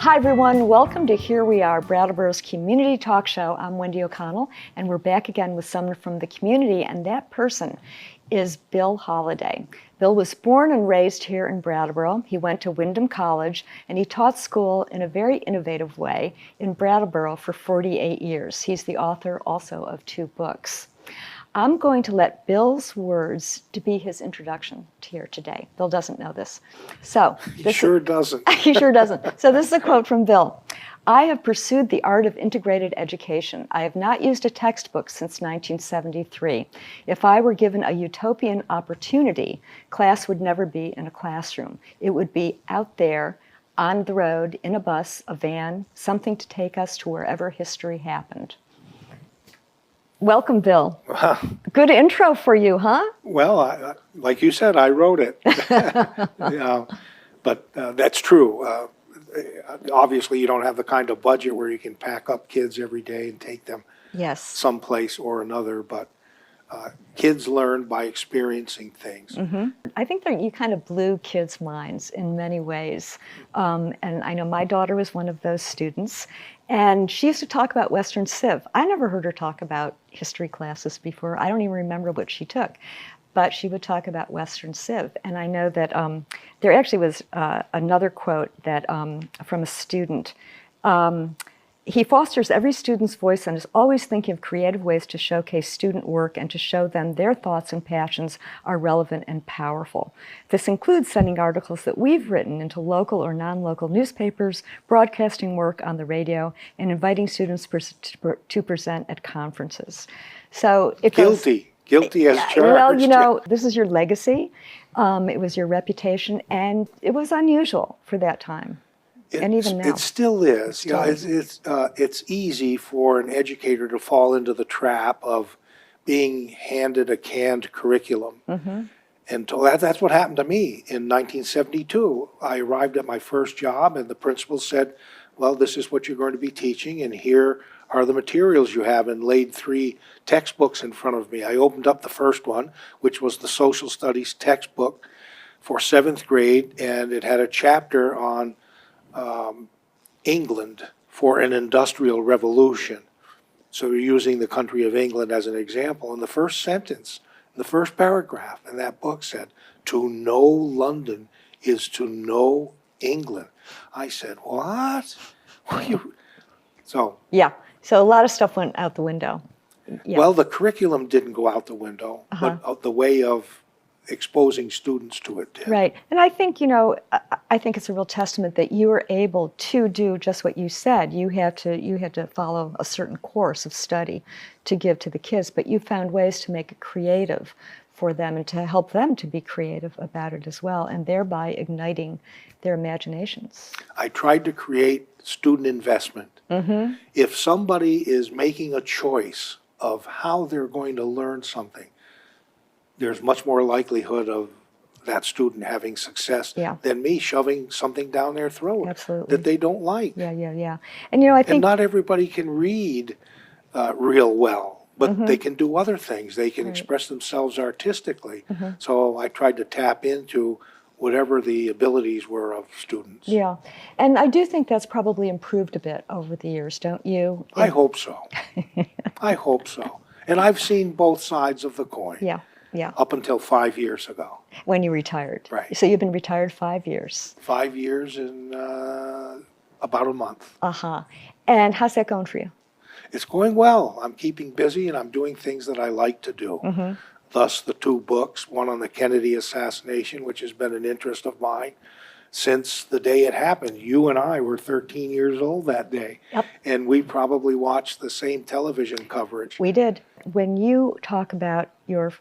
Hi everyone, welcome to Here We Are, Brattleboro's community talk show. I'm Wendy O'Connell, and we're back again with someone from the community, and that person is Bill Holliday. Bill was born and raised here in Brattleboro. He went to Windham College, and he taught school in a very innovative way in Brattleboro for 48 years. He's the author also of 2 books. I'm going to let Bill's words to be his introduction to here today. Bill doesn't know this. So He sure doesn't. He sure doesn't. So this is a quote from Bill. I have pursued the art of integrated education. I have not used a textbook since 1973. If I were given a utopian opportunity, class would never be in a classroom. It would be out there on the road, in a bus, a van, something to take us to wherever history happened. Welcome, Bill. Good intro for you, huh? Well, like you said, I wrote it. But that's true. Obviously, you don't have the kind of budget where you can pack up kids every day and take them someplace or another. But kids learn by experiencing things. Mm-hmm. I think that you kind of blew kids' minds in many ways. And I know my daughter was one of those students. And she used to talk about Western Civ. I never heard her talk about history classes before. I don't even remember what she took. But she would talk about Western Civ. And I know that there actually was another quote that from a student. He fosters every student's voice and is always thinking of creative ways to showcase student work and to show them their thoughts and passions are relevant and powerful. This includes sending articles that we've written into local or non-local newspapers, broadcasting work on the radio, and inviting students to present at conferences. So it goes, Guilty as charged. Well, you know, this is your legacy. It was your reputation, and it was unusual for that time. And even now. It still is. It's easy for an educator to fall into the trap of being handed a canned curriculum. Mm-hmm. And that's what happened to me in 1972. I arrived at my first job, and the principal said, well, this is what you're going to be teaching, and here are the materials you have, and laid 3 textbooks in front of me. I opened up the first one, which was the social studies textbook for 7th grade, and it had a chapter on England for an industrial revolution. So we're using the country of England as an example. And the first sentence, the first paragraph in that book said, "To know London is to know England." I said, what? So a lot of stuff went out the window. Yeah. Well, the curriculum didn't go out the window, but the way of exposing students to it did. Right. And I think, I think it's a real testament that you were able to do just what you said. You had to follow a certain course of study to give to the kids, but you found ways to make it creative for them and to help them to be creative about it as well, and thereby igniting their imaginations. I tried to create student investment. Mm-hmm. If somebody is making a choice of how they're going to learn something, there's much more likelihood of that student having success than me shoving something down their throat that they don't like. Yeah. And I think... And not everybody can read real well, but they can do other things. They can express themselves artistically. Mm-hmm. So I tried to tap into whatever the abilities were of students. Yeah, and I do think that's probably improved a bit over the years, don't you? I hope so. I hope so. And I've seen both sides of the coin. Yeah. Up until 5 years ago. When you retired. Right. So you've been retired 5 years. 5 years in about a month. Uh-huh. And how's that going for you? It's going well. I'm keeping busy and I'm doing things that I like to do. Mm-hmm. Thus the 2 books, one on the Kennedy assassination, which has been an interest of mine since the day it happened. You and I were 13 years old that day. Yep. And we probably watched the same television coverage. We did. When you talk about your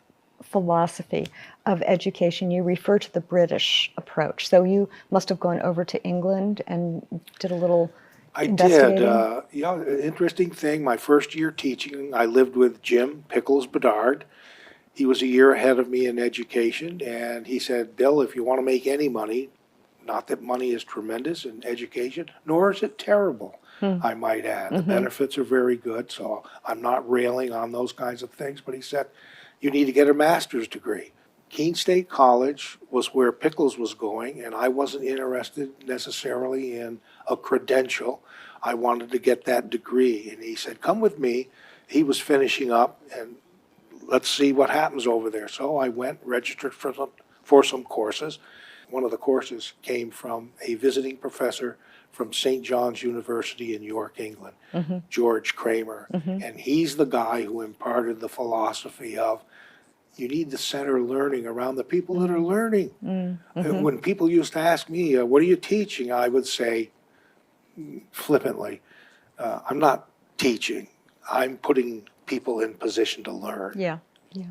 philosophy of education, you refer to the British approach. So you must have gone over to England and did a little investigating. I did. Interesting thing, my first year teaching, I lived with Jim Pickles Bedard. He was a year ahead of me in education, and he said, Bill, if you want to make any money, not that money is tremendous in education, nor is it terrible, I might add. The benefits are very good, so I'm not railing on those kinds of things, but he said, you need to get a master's degree. Keene State College was where Pickles was going, and I wasn't interested necessarily in a credential. I wanted to get that degree, and he said, come with me. He was finishing up, and let's see what happens over there. So I went, registered for some courses. One of the courses came from a visiting professor from St. John's University in York, England, George Kramer. And he's the guy who imparted the philosophy of you need to center learning around the people that are learning. When people used to ask me, what are you teaching? I would say flippantly, I'm not teaching. I'm putting people in position to learn. Yeah, yeah.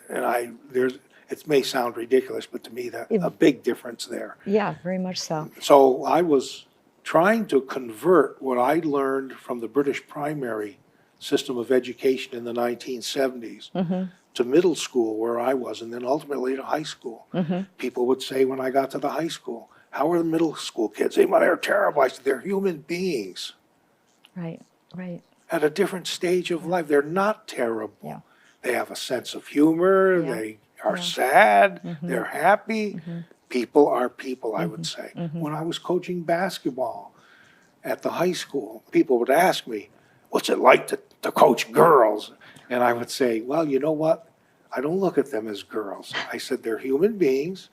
And it may sound ridiculous, but to me, that's a big difference there. Yeah, very much so. So I was trying to convert what I learned from the British primary system of education in the 1970s to middle school where I was, and then ultimately to high school. People would say when I got to the high school, how are the middle school kids? They're terrible. I said, they're human beings. Right, right. At a different stage of life. They're not terrible. Yeah. They have a sense of humor. Yeah. They are sad. They're happy. People are people, I would say. When I was coaching basketball at the high school, people would ask me, what's it like to coach girls? And I would say, well, you know what? I don't look at them as girls. I said, they're human beings.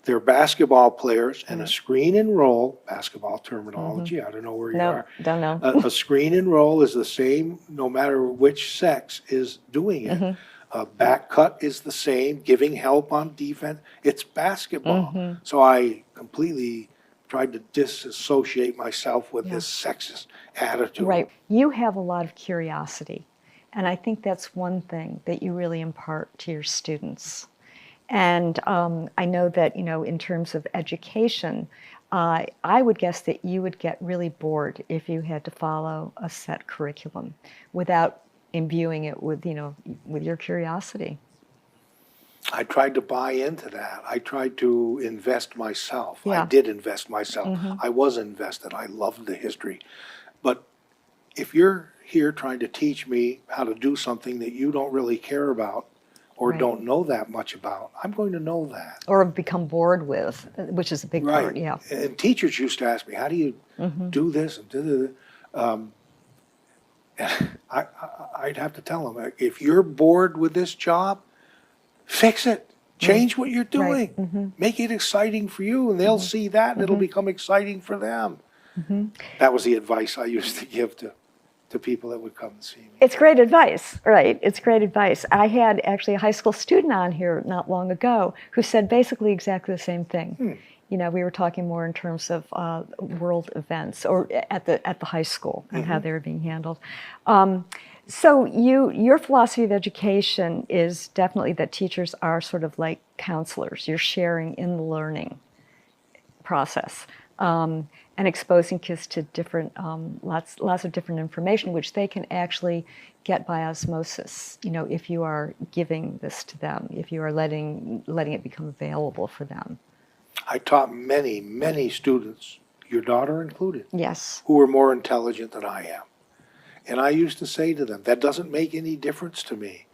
They're basketball players, and a screen and roll, basketball terminology, I don't know where you are. Don't know. A screen and roll is the same no matter which sex is doing it. A back cut is the same, giving help on defense. It's basketball. So I completely tried to disassociate myself with this sexist attitude. Right. You have a lot of curiosity, and I think that's one thing that you really impart to your students. And I know that, in terms of education, I would guess that you would get really bored if you had to follow a set curriculum without imbuing it with, with your curiosity. I tried to buy into that. I tried to invest myself. Yeah. I did invest myself. I was invested. I loved the history. But if you're trying to teach me how to do something that you don't really care about or Right. don't know that much about, I'm going to know that. Or become bored with, which is a big part, yeah. And teachers used to ask me, how do you do this and do that? I'd have to tell them, if you're bored with this job, fix it. Change what you're doing. Right. Make it exciting for you, and they'll see that, and it'll become exciting for them. That was the advice I used to give to people that would come and see me. It's great advice, right? It's great advice. I had actually a high school student on here not long ago who said basically exactly the same thing. We were talking more in terms of world events or at the high school and how they were being handled. So your philosophy of education is definitely that teachers are sort of like counselors. You're sharing in the learning process. And exposing kids to different, lots of different information, which they can actually get by osmosis. If you are giving this to them, if you are letting it become available for them. I taught many, many students, your daughter included, Yes. who were more intelligent than I am. And I used to say to them, that doesn't make any difference to me.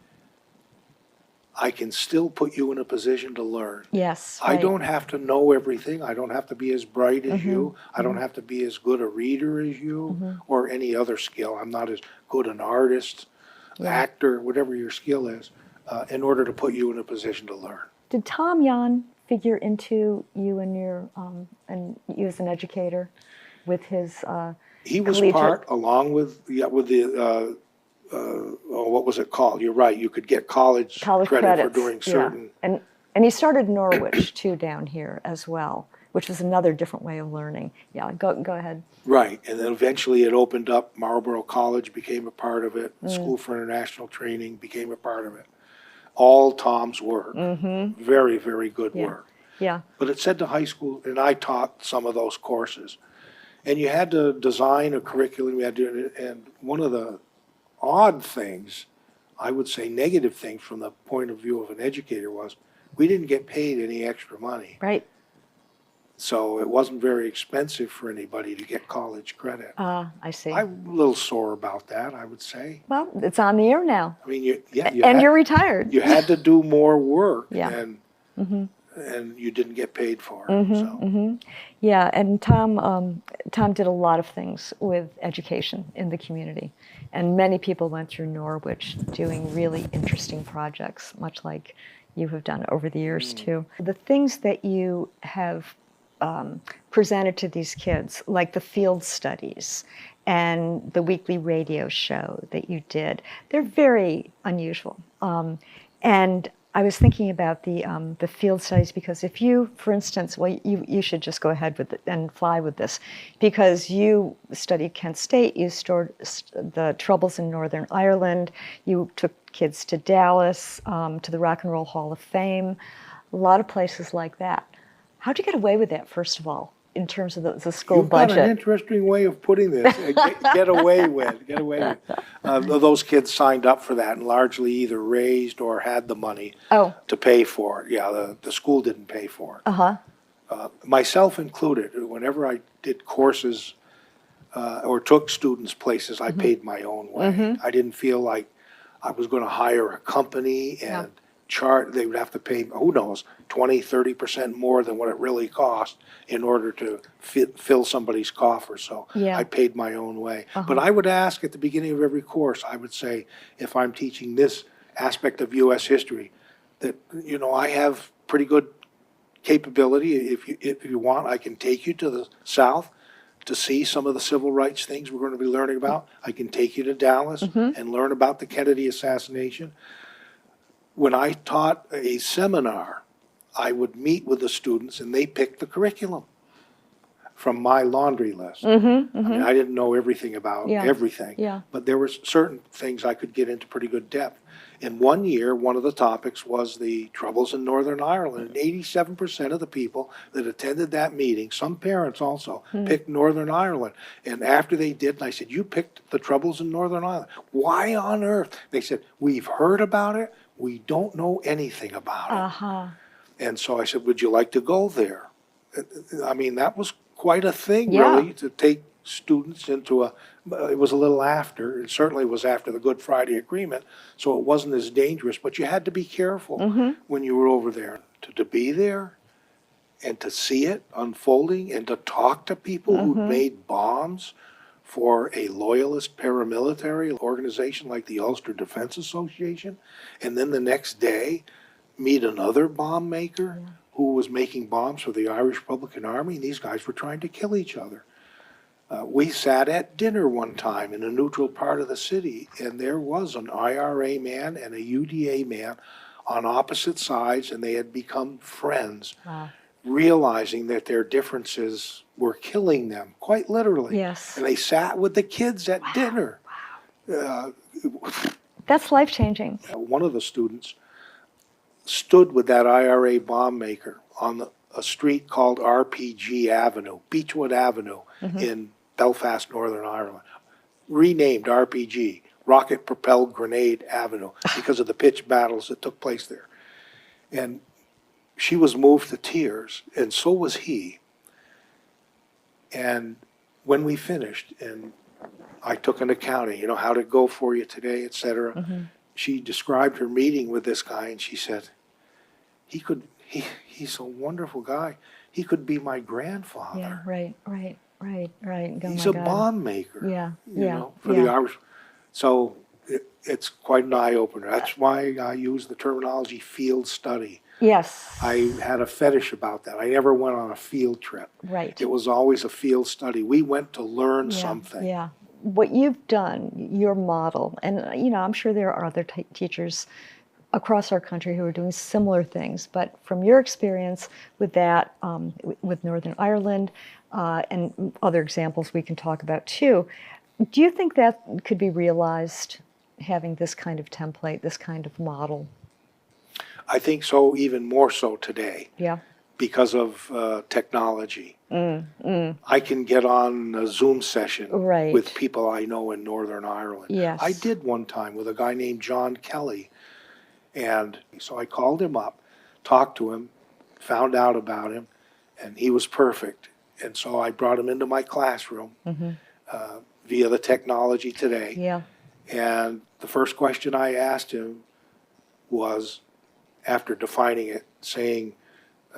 I can still put you in a position to learn. Yes. I Right. don't have to know everything. I don't have to be as bright as you. I don't have to be as good a reader as you or any other skill. I'm not as good an artist, actor, whatever your skill is, in order to put you in a position to learn. Did Tom Yan figure into you and and you as an educator with his He was collegiate- part, along with the what was it called? You're right. You could get college credit credits, for doing certain. And he started Norwich too down here as well, which was another different way of learning. Yeah, go ahead. Right, and then eventually it opened up. Marlboro College became a part of it. School for International Training became a part of it. All Tom's work. Very, very good work. Yeah. But it said to high school, and I taught some of those courses. And you had to design a curriculum. You had to, and one of the odd things, I would say negative things from the point of view of an educator was, we didn't get paid any extra money. Right. So it wasn't very expensive for anybody to get college credit. I see. I'm a little sore about that, I would say. Well, it's on the air now. I mean, And you're retired. you had to do more work. Yeah. And and you didn't get paid for it. So. Yeah, and Tom did a lot of things with education in the community, and many people went through Norwich doing really interesting projects, much like you have done over the years too. The things that you have presented to these kids, like the field studies and the weekly radio show that you did, they're very unusual. And I was thinking about the field studies because if you, for instance, well, you should just go ahead with it and fly with this, because you studied Kent State, you stored the troubles in Northern Ireland, you took kids to Dallas, to the Rock and Roll Hall of Fame, a lot of places like that. How'd you get away with that, first of all, in terms of the school You've budget? got an interesting way of putting this. Get away with. Those kids signed up for that and largely either raised or had the money to pay for it. Yeah, the school didn't pay for it. Myself included. Whenever I did courses or took students places, I paid my own way. I didn't feel like I was going to hire a company and they would have to pay, who knows, 20, 30% more than what it really cost in order to fill somebody's coffer. So I paid my own way. But I would ask at the beginning of every course, I would say, if I'm teaching this aspect of U.S. history, that, I have pretty good capability. If you want, I can take you to the South to see some of the civil rights things we're going to be learning about. I can take you to Dallas and learn about the Kennedy assassination. When I taught a seminar, I would meet with the students and they picked the curriculum from my laundry list. I mean, I didn't know everything about everything, but there were certain things I could get into pretty good depth. In one year, one of the topics was the troubles in Northern Ireland, and 87% of the people that attended that meeting, some parents also, picked Northern Ireland. And after they did, and I said, you picked the troubles in Northern Ireland. Why on earth? They said, we've heard about it. We don't know anything about it. And so I said, would you like to go there? I mean, that was quite a thing, really, to take students into it was a little after, it certainly was after the Good Friday Agreement, so it wasn't as dangerous, but you had to be careful when you were over there. To be there and to see it unfolding and to talk to people who'd made bombs for a loyalist paramilitary organization like the Ulster Defense Association, and then the next day meet another bomb maker who was making bombs for the Irish Republican Army, and these guys were trying to kill each other. We sat at dinner one time in a neutral part of the city, and there was an IRA man and a UDA man on opposite sides, and they had become friends, realizing that their differences were killing them, quite literally. Yes. And they sat with the kids at dinner. That's life-changing. One of the students stood with that IRA bomb maker on a street called RPG Avenue, Beechwood Avenue in Belfast, Northern Ireland, renamed RPG, Rocket Propelled Grenade Avenue, because of the pitched battles that took place there. And she was moved to tears, and so was he. And when we finished, and I took an accounting, how'd it go for you today, et cetera, she described her meeting with this guy, and she said, he's a wonderful guy. He could be my grandfather. Yeah, right. Oh, he's my a God. bomb maker. For yeah. the Irish. So it's quite an eye opener. That's why I use the terminology field study. Yes. I had a fetish about that. I never went on a field trip. Right. It was always a field study. We went to learn something. Yeah. What you've done, your model, and I'm sure there are other teachers across our country who are doing similar things, but from your experience with that, with Northern Ireland, and other examples we can talk about too, do you think that could be realized, having this kind of template, this kind of model? I think so, even more so today. Yeah. Because of technology. I can get on a Zoom session with people I know in Northern Ireland. Yes. I did one time with a guy named John Kelly. And so I called him up, talked to him, found out about him, and he was perfect. And so I brought him into my classroom via the technology today. Yeah. And the first question I asked him was, after defining it, saying,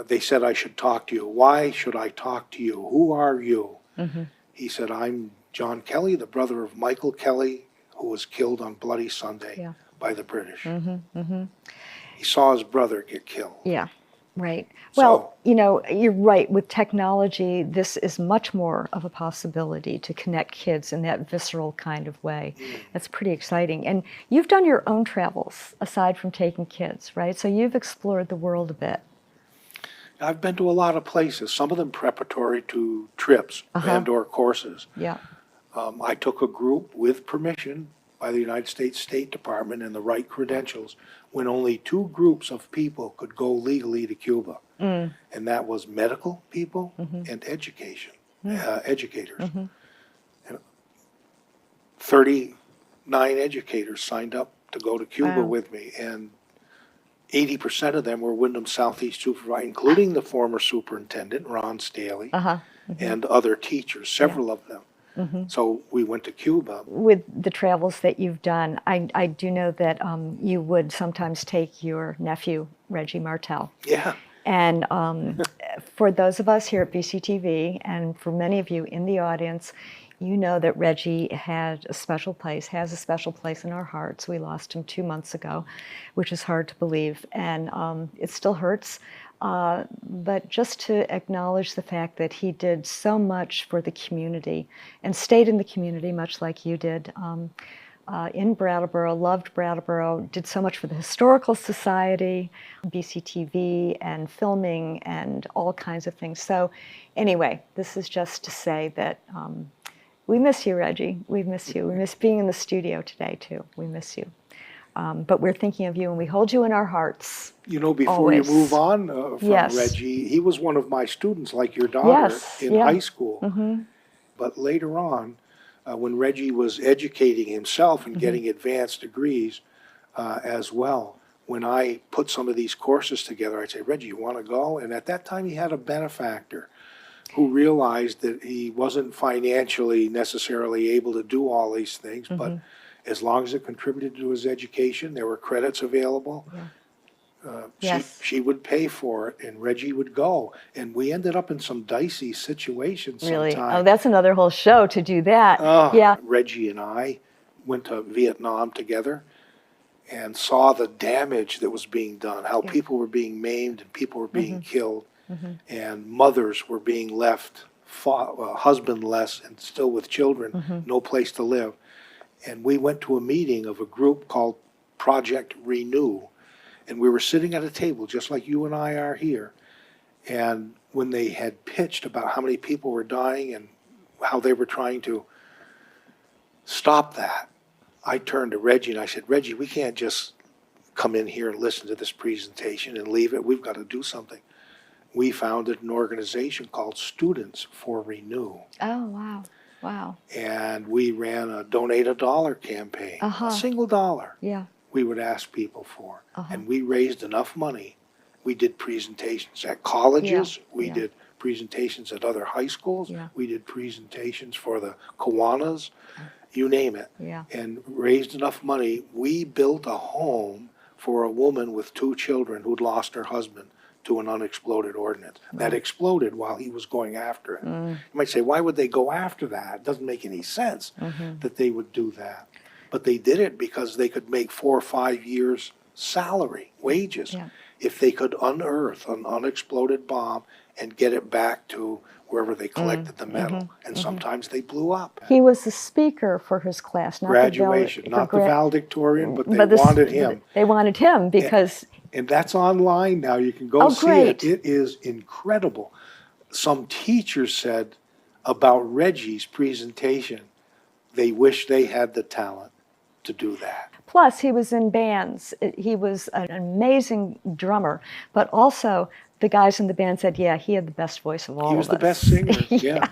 they said I should talk to you. Why should I talk to you? Who are you? He said, I'm John Kelly, the brother of Michael Kelly, who was killed on Bloody Sunday by the British. He saw his brother get killed. Yeah, right. So- Well, you know, you're right. With technology, this is much more of a possibility to connect kids in that visceral kind of way. That's pretty exciting. And you've done your own travels aside from taking kids, right? So you've explored the world a bit. I've been to a lot of places, some of them preparatory to trips and or courses. Yeah. I took a group with permission by the United States State Department and the right credentials when only 2 groups of people could go legally to Cuba. And that was medical people and educators. And 39 educators signed up to go to Cuba with me, and 80% of them were Wyndham Southeast supervisors, including the former superintendent, Ron Staley, and other teachers, several of them. So we went to Cuba. With the travels that you've done, I do know that you would sometimes take your nephew, Reggie Martell. Yeah. And for those of us here at BCTV, and for many of you in the audience, you know that Reggie has a special place in our hearts. We lost him 2 months ago, which is hard to believe, and it still hurts. But just to acknowledge the fact that he did so much for the community and stayed in the community, much like you did, in Brattleboro, loved Brattleboro, did so much for the Historical Society, BCTV, and filming, and all kinds of things. So anyway, this is just to say that we miss you, Reggie. We miss you. We miss being in the studio today, too. We miss you. But we're thinking of you, and we hold you in our hearts. You know, before always. you move on from Yes. Reggie, he was one of my students, like your daughter, in high school. But later on, when Reggie was educating himself and getting advanced degrees as well, when I put some of these courses together, I'd say, Reggie, you want to go? And at that time, he had a benefactor who realized that he wasn't financially necessarily able to do all these things, but as long as it contributed to his education, there were credits available. Yes. She would pay for it, and Reggie would go. And we ended up in some dicey situations Really? sometimes. Oh, that's another whole show to do that. Oh, Yeah. Reggie and I went to Vietnam together and saw the damage that was being done, how people were being maimed and people were being killed, and mothers were being left husbandless and still with children, no place to live. And we went to a meeting of a group called Project Renew, and we were sitting at a table just like you and I are here. And when they had pitched about how many people were dying and how they were trying to stop that, I turned to Reggie and I said, Reggie, we can't just come in here and listen to this presentation and leave it. We've got to do something. We founded an organization called Students for Renew. Oh, wow. Wow. And we ran a donate $1 campaign, a single dollar. Yeah. We would ask people for. And we raised enough money. We did presentations at colleges. We did presentations at other high schools. Yeah. We did presentations for the Kiwanis, you name it. Yeah. And raised enough money. We built a home for a woman with 2 children who'd lost her husband to an unexploded ordnance. That exploded while he was going after it. You might say, why would they go after that? It doesn't make any sense that they would do that. But they did it because they could make 4 or 5 years' salary, wages, if they could unearth an unexploded bomb and get it back to wherever they collected the metal. And sometimes they blew up. He was the speaker for his class, not Graduation, not the valedictorian, but they wanted him. They wanted him because... And that's online now. You can go see great. it. It is incredible. Some teachers said about Reggie's presentation, they wish they had the talent to do that. Plus, he was in bands. He was an amazing drummer, but also the guys in the band said, yeah, he had the best voice of all of us. He was the best singer, yeah.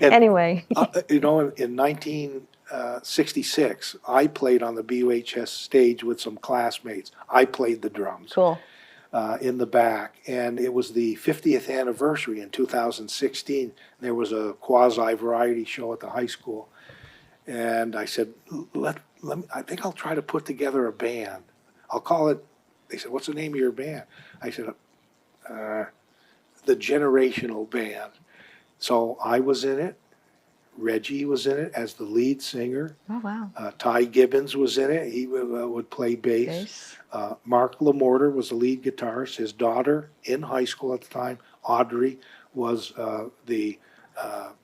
And, anyway. You know, in 1966, I played on the BUHS stage with some classmates. I played the drums. Cool. In the back, and it was the 50th anniversary in 2016. There was a quasi-variety show at the high school, and I said, I think I'll try to put together a band. I'll call it, they said, what's the name of your band? I said, the generational band. So I was in it. Reggie was in it as the lead singer. Oh, wow. Ty Gibbons was in it. He would play bass. Mark Lamorter was the lead guitarist. His daughter, in high school at the time, Audrey, was the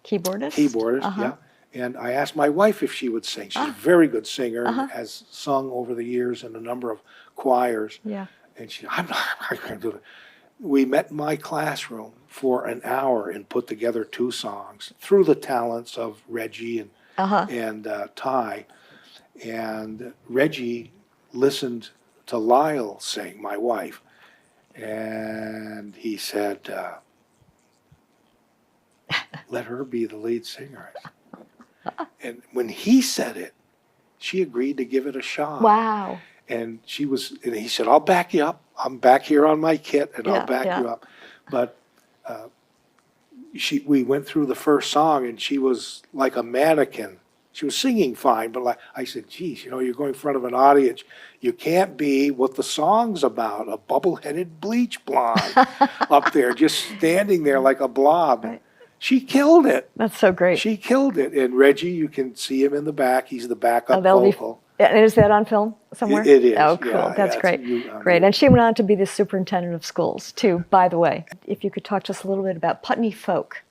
keyboardist. Yeah. And I asked my wife if she would sing. She's a very good singer and has sung over the years in a number of choirs. Yeah. And she, I can't do it. We met in my classroom for an hour and put together 2 songs through the talents of Reggie and Ty. And Reggie listened to Lyle sing, my wife, and he said, let her be the lead singer. And when he said it, she agreed to give it a shot. Wow. And he said, I'll back you up. I'm back here on my kit, and I'll back you up. But we went through the first song, and she was like a mannequin. She was singing fine, but I said, geez, you're going in front of an audience. You can't be what the song's about, a bubble-headed bleach blonde up there, just standing there like a blob. Right. She killed it. That's so great. She killed it. And Reggie, you can see him in the back. He's the backup vocal. Is that on film somewhere? It is. Oh, cool. Yeah, That's great. Great. And she went on to be the superintendent of schools, too, by the way. If you could talk to us a little bit about Putney Folk,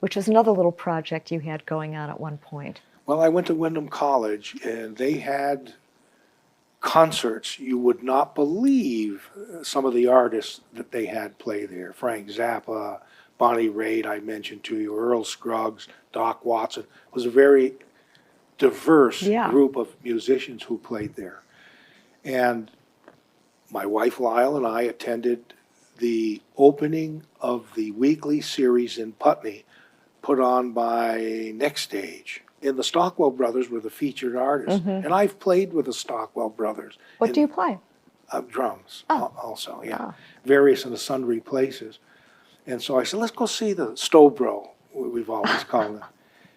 which is another little project you had going on at one point. Well, I went to Wyndham College, and they had concerts. You would not believe some of the artists that they had play there. Frank Zappa, Bonnie Raitt, I mentioned to you, Earl Scruggs, Doc Watson. It was a very diverse group of musicians who played there. And my wife Lyle and I attended the opening of the weekly series in Putney put on by Next Stage. And the Stockwell brothers were the featured artists. And I've played with the Stockwell brothers. What do you play? Drums also, various and sundry places. And so I said, let's go see the Stowbro, we've always called them.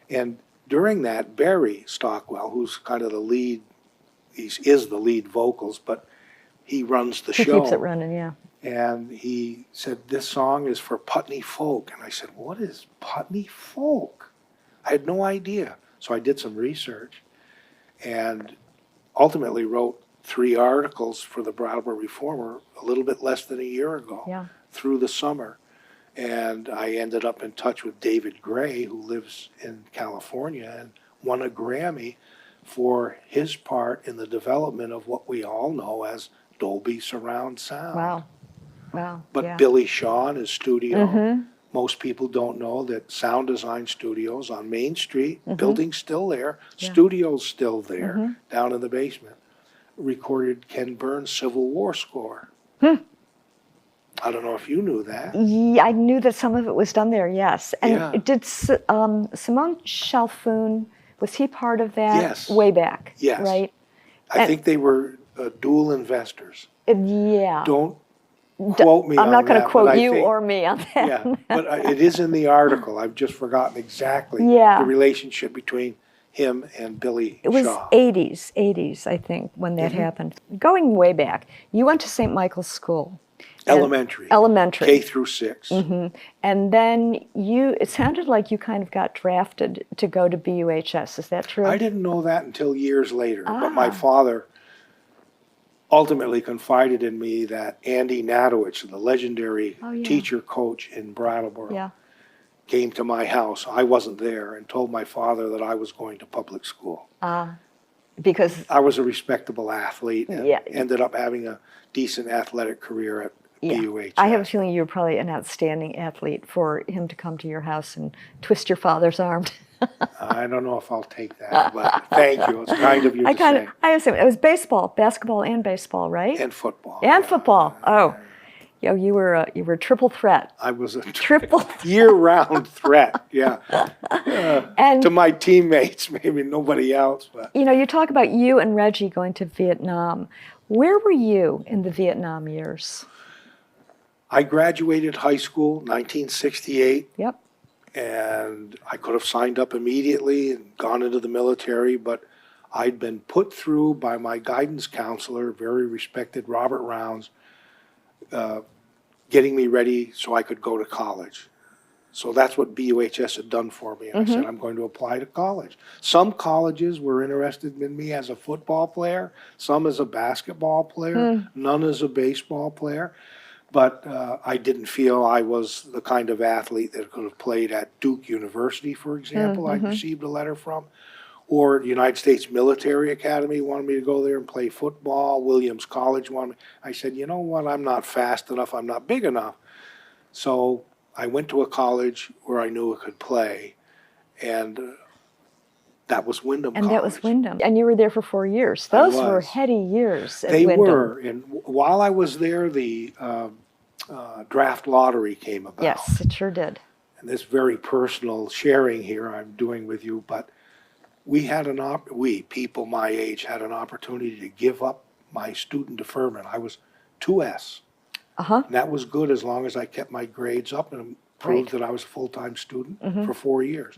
And during that, Barry Stockwell, who's kind of the lead, is the lead vocals, but he runs the show. He keeps it running, yeah. And he said, this song is for Putney Folk. And I said, what is Putney Folk? I had no idea. So I did some research and ultimately wrote 3 articles for the Brattleboro Reformer a little bit less than a year ago through the summer. And I ended up in touch with David Gray, who lives in California, and won a Grammy for his part in the development of what we all know as Dolby Surround Sound. Wow. But Billy Shaw in his studio. Most people don't know that Sound Design Studios on Main Street, building's still there, studio's still there, down in the basement, recorded Ken Burns' Civil War score. I don't know if you knew that. Yeah, I knew that some of it was done there, yes. And did Simone Chalfoun, was he part of that? Yes. Way back, yes. Right? I think they were dual investors. Yeah. Don't quote me on that. I'm not going to quote you or me on that. Yeah, but it is in the article. I've just forgotten exactly the relationship between him and Billy Shaw. It was 80s, I think, when that happened. Going way back, you went to St. Michael's School. Elementary. K through 6. And then it sounded like you kind of got drafted to go to BUHS. Is that true? I didn't know that until years later. But my father ultimately confided in me that Andy Natowich, the legendary teacher coach in Brattleboro, came to my house. I wasn't there, and told my father that I was going to public school. Because I was a respectable athlete and ended up having a decent athletic career at BUHS. I have a feeling you were probably an outstanding athlete for him to come to your house and twist your father's arm. I don't know if I'll take that, but thank you. It's kind of you to say. I assume it was basketball and baseball, right? And football. And football. Oh, you were a triple threat. I was a triple year-round threat. Yeah. And to my teammates, maybe nobody else, but you talk about you and Reggie going to Vietnam. Where were you in the Vietnam years? I graduated high school 1968. Yep. And I could have signed up immediately and gone into the military, but I'd been put through by my guidance counselor, very respected Robert Rounds, getting me ready so I could go to college. So that's what BUHS had done for me. And I said, I'm going to apply to college. Some colleges were interested in me as a football player, some as a basketball player, none as a baseball player. But I didn't feel I was the kind of athlete that could have played at Duke University, for example, I received a letter from. Or the United States Military Academy wanted me to go there and play football. Williams College wanted me. I said, you know what, I'm not fast enough, I'm not big enough. So I went to a college where I knew I could play, and that was Wyndham College. And that was Wyndham. And you were there for 4 years. Those were heady years at They Wyndham. were, and while I was there, the draft lottery came about. Yes, it sure did. And this very personal sharing here I'm doing with you, but we had we, people my age, had an opportunity to give up my student deferment. I was 2S. And that was good as long as I kept my grades up and proved that I was a full-time student for 4 years.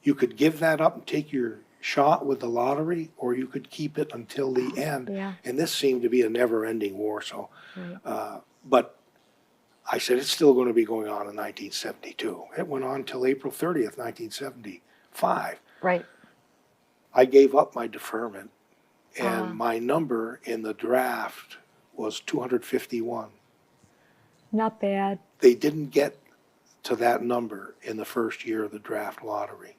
You could give that up and take your shot with the lottery, or you could keep it until the end. And this seemed to be a never-ending war. So, but I said, it's still going to be going on in 1972. It went on until April 30th, 1975. Right. I gave up my deferment, and my number in the draft was 251. Not bad. They didn't get to that number in the first year of the draft lottery.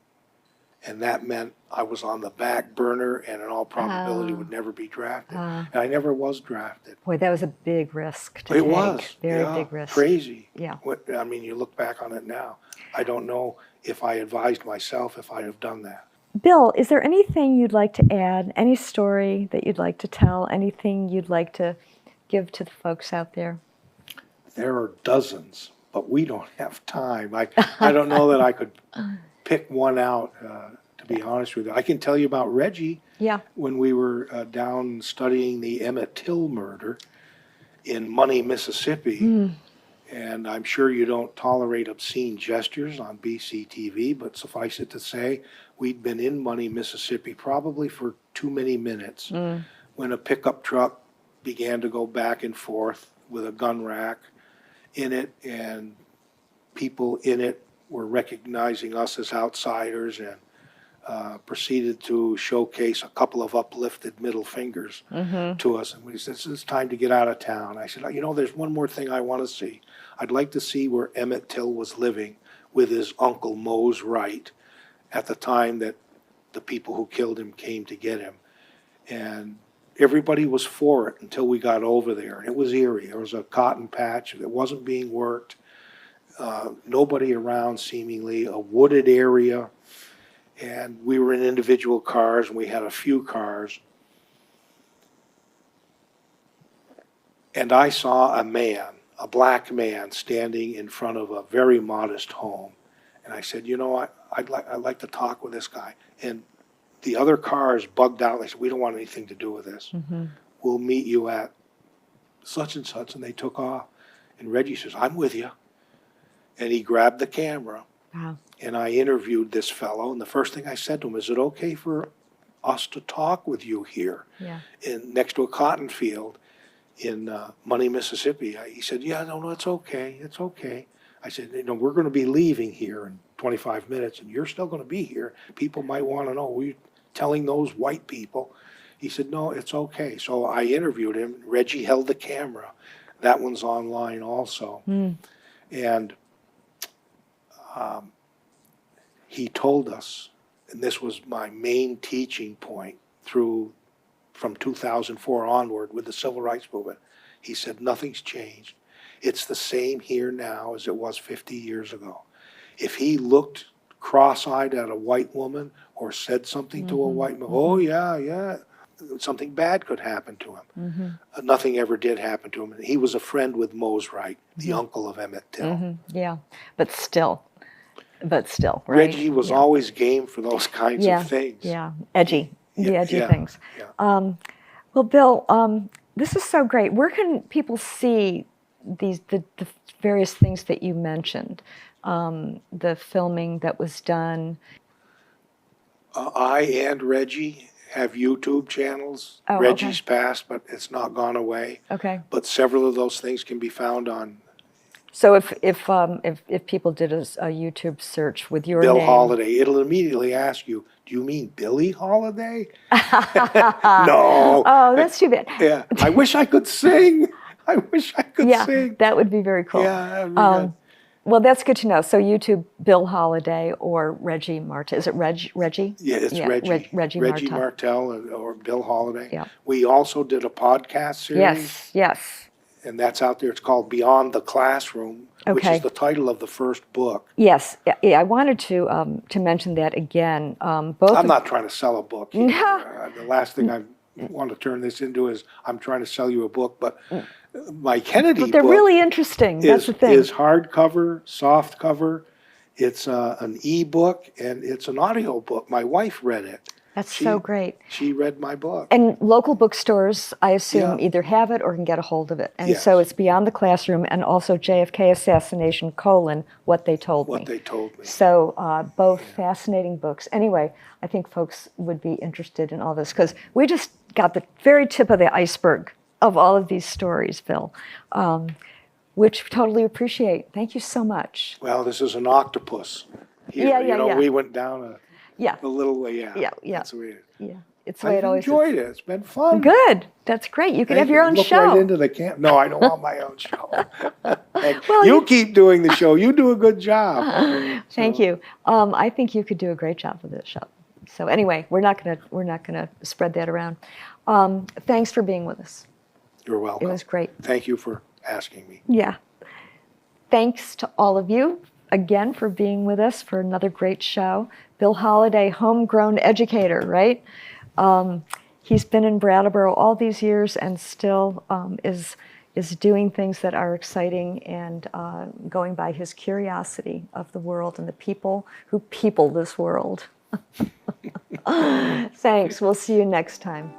And that meant I was on the back burner and in all probability would never be drafted. And I never was drafted. Boy, that was a big risk to take. It was. Very big risk. Crazy. Yeah. I mean, you look back on it now. I don't know if I advised myself if I'd have done that. Bill, is there anything you'd like to add? Any story that you'd like to tell? Anything you'd like to give to the folks out there? There are dozens, but we don't have time. I don't know that I could pick one out, to be honest with you. I can tell you about Reggie. Yeah. When we were down studying the Emmett Till murder in Money, Mississippi. And I'm sure you don't tolerate obscene gestures on BCTV, but suffice it to say, we'd been in Money, Mississippi probably for too many minutes when a pickup truck began to go back and forth with a gun rack in it, and people in it were recognizing us as outsiders and proceeded to showcase a couple of uplifted middle fingers to us. And we said, it's time to get out of town. I said, you know, there's one more thing I want to see. I'd like to see where Emmett Till was living with his uncle Mose Wright at the time that the people who killed him came to get him. And everybody was for it until we got over there. And it was eerie. There was a cotton patch that wasn't being worked. Nobody around, seemingly, a wooded area. And we were in individual cars, and we had a few cars. And I saw a man, a black man, standing in front of a very modest home. And I said, you know, I'd like to talk with this guy. And the other cars bugged out. They said, we don't want anything to do with this. We'll meet you at such and such. And they took off. And Reggie says, I'm with you. And he grabbed the camera. Wow. And I interviewed this fellow. And the first thing I said to him, is it okay for us to talk with you here next to a cotton field in Money, Mississippi? He said, yeah, no, it's okay. It's okay. I said, you know, we're going to be leaving here in 25 minutes, and you're still going to be here. People might want to know, were you telling those white people? He said, no, it's okay. So I interviewed him. Reggie held the camera. That one's online also. And he told us, and this was my main teaching point from 2004 onward with the Civil Rights Movement. He said, nothing's changed. It's the same here now as it was 50 years ago. If he looked cross-eyed at a white woman or said something to a white woman, oh, yeah, something bad could happen to him. Nothing ever did happen to him. And he was a friend with Mose Wright, the uncle of Emmett Till. Yeah, but still, right? Reggie was always game for those kinds of things. Yeah, edgy, the edgy things. Well, Bill, this is so great. Where can people see the various things that you mentioned? The filming that was done. I and Reggie have YouTube channels. Reggie's passed, but it's not gone away. Okay. But several of those things can be found on So if people did a YouTube search with your Bill name, Holiday, it'll immediately ask you, do you mean Billie Holiday? No. oh, that's too bad. Yeah, I wish I could sing. I wish I could Yeah, sing. that would be very cool. Yeah, that'd be good. Well, that's good to know. So YouTube Bill Holiday or Reggie Martell. Is it Reggie? Yeah, it's Reggie. Reggie Reggie Martell. Martell or Bill Holiday. Yeah. We also did a podcast series. Yes, yes. And that's out there. It's called Beyond the Classroom, which Okay. is the title of the first book. Yes, yeah, I wanted to mention that again. Both. I'm not trying to sell a book here. The last thing I want to turn this into is I'm trying to sell you a book, but my Kennedy But they're book really interesting. That's is, the thing. is hardcover, soft cover. It's an e-book and it's an audio book. My wife read it. That's so great. She read my book. And local bookstores, I assume, Yeah. either have it or can get a hold of it. And Yes. so it's Beyond the Classroom and also JFK Assassination, What They Told Me. What they told me. So both fascinating books. Anyway, I think folks would be interested in all this because we just got the very tip of the iceberg of all of these stories, Bill, which we totally appreciate. Thank you so much. Well, this is an octopus. Here, Yeah, you know, yeah. we went down Yeah, a little way. Yeah, yeah. That's the way it is. yeah. It's the way I've it always enjoyed is. it. It's been fun. Good. That's great. You could Thank have your you. own Look show. right into the camp. No, I don't want my own show. Well, you keep doing the show. You do a good job. Thank you. I think you could do a great job with this show. So anyway, we're not gonna spread that around. Thanks for being with us. You're welcome. It was great. Thank you for asking me. Yeah. Thanks to all of you again for being with us for another great show. Bill Holiday, homegrown educator, right? He's been in Brattleboro all these years and still is doing things that are exciting and going by his curiosity of the world and the people who people this world. Thanks. We'll see you next time.